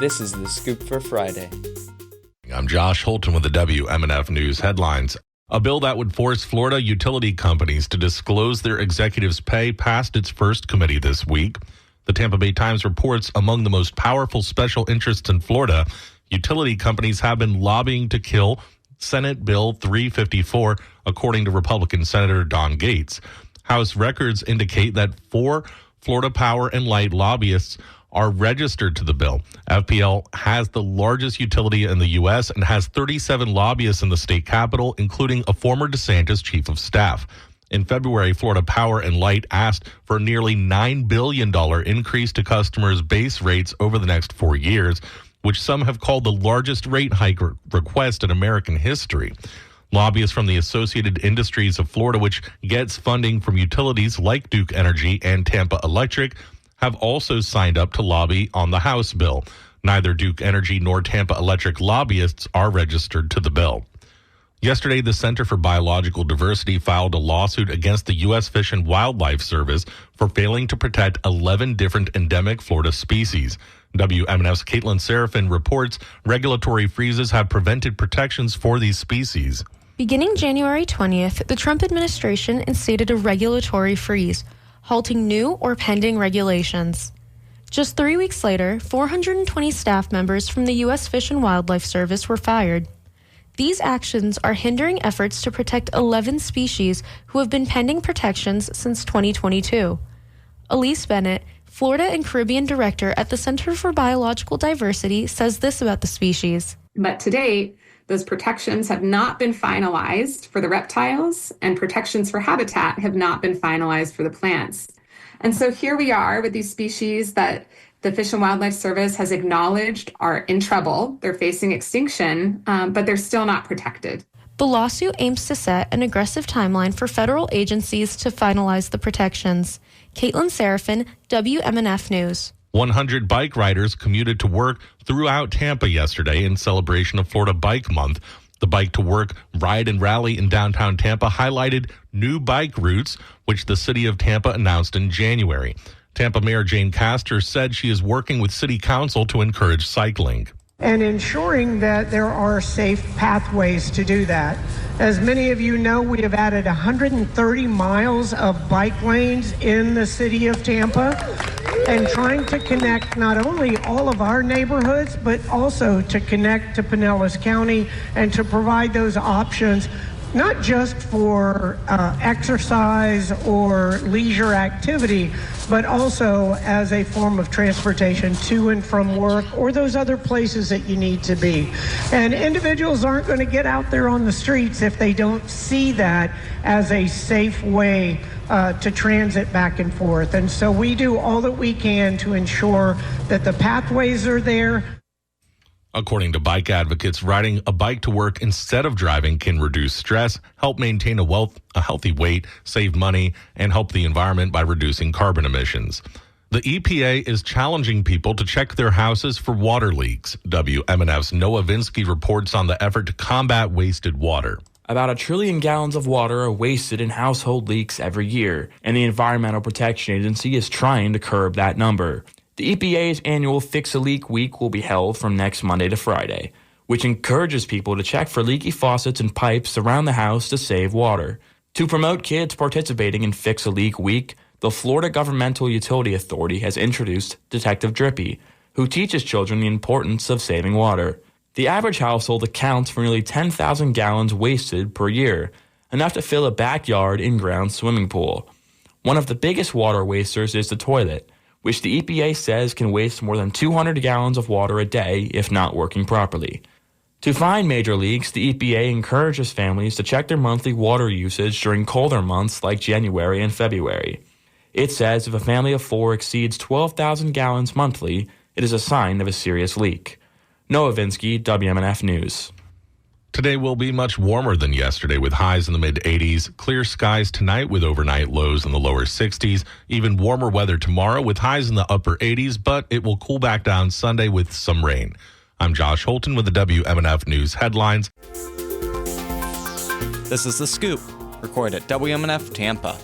This is The Scoop for Friday. I'm Josh Holton with the WMNF News headlines. A bill that would force Florida utility companies to disclose their executives' pay passed its first committee this week. The Tampa Bay Times reports among the most powerful special interests in Florida, utility companies have been lobbying to kill Senate Bill 354, according to Republican Senator Don Gates. House records indicate that 4 Florida Power and Light lobbyists are registered to the bill. FPL has the largest utility in the U.S. and has 37 lobbyists in the state capitol, including a former DeSantis chief of staff. In February, Florida Power and Light asked for a nearly $9 billion increase to customers' base rates over the next 4 years, which some have called the largest rate hike request in American history. Lobbyists from the Associated Industries of Florida, which gets funding from utilities like Duke Energy and Tampa Electric, have also signed up to lobby on the House bill. Neither Duke Energy nor Tampa Electric lobbyists are registered to the bill. Yesterday, the Center for Biological Diversity filed a lawsuit against the U.S. Fish and Wildlife Service for failing to protect 11 different endemic Florida species. WMNF's Caitlin Serafin reports regulatory freezes have prevented protections for these species. Beginning January 20th, the Trump administration instated a regulatory freeze, halting new or pending regulations. Just 3 weeks later, 420 staff members from the U.S. Fish and Wildlife Service were fired. These actions are hindering efforts to protect 11 species who have been pending protections since 2022. Elise Bennett, Florida and Caribbean Director at the Center for Biological Diversity, says this about the species. But to date, those protections have not been finalized for the reptiles, and protections for habitat have not been finalized for the plants. And so here we are with these species that the Fish and Wildlife Service has acknowledged are in trouble. They're facing extinction, but they're still not protected. The lawsuit aims to set an aggressive timeline for federal agencies to finalize the protections. Caitlin Serafin, WMNF News. 100 bike riders commuted to work throughout Tampa yesterday in celebration of Florida Bike Month. The Bike to Work Ride and Rally in downtown Tampa highlighted new bike routes, which the city of Tampa announced in January. Tampa Mayor Jane Castor said she is working with City Council to encourage cycling. And ensuring that there are safe pathways to do that. As many of you know, we have added 130 miles of bike lanes in the city of Tampa, and trying to connect not only all of our neighborhoods, but also to connect to Pinellas County and to provide those options, not just for exercise or leisure activity, but also as a form of transportation to and from work or those other places that you need to be. And individuals aren't going to get out there on the streets if they don't see that as a safe way to transit back and forth. And so we do all that we can to ensure that the pathways are there. According to bike advocates, riding a bike to work instead of driving can reduce stress, help maintain a healthy weight, save money, and help the environment by reducing carbon emissions. The EPA is challenging people to check their houses for water leaks. WMNF's Noah Vinsky reports on the effort to combat wasted water. About 1 trillion gallons of water are wasted in household leaks every year, and the Environmental Protection Agency is trying to curb that number. The EPA's annual Fix a Leak Week will be held from next Monday to Friday, which encourages people to check for leaky faucets and pipes around the house to save water. To promote kids participating in Fix a Leak Week, the Florida Governmental Utility Authority has introduced Detective Drippy, who teaches children the importance of saving water. The average household accounts for nearly 10,000 gallons wasted per year, enough to fill a backyard in-ground swimming pool. One of the biggest water wasters is the toilet, which the EPA says can waste more than 200 gallons of water a day if not working properly. To find major leaks, the EPA encourages families to check their monthly water usage during colder months like January and February. It says if a family of 4 exceeds 12,000 gallons monthly, it is a sign of a serious leak. Noah Vinsky, WMNF News. Today will be much warmer than yesterday with highs in the mid-80s. Clear skies tonight with overnight lows in the lower 60s. Even warmer weather tomorrow with highs in the upper 80s, but it will cool back down Sunday with some rain. I'm Josh Holton with the WMNF News headlines. This is The Scoop, recorded at WMNF Tampa.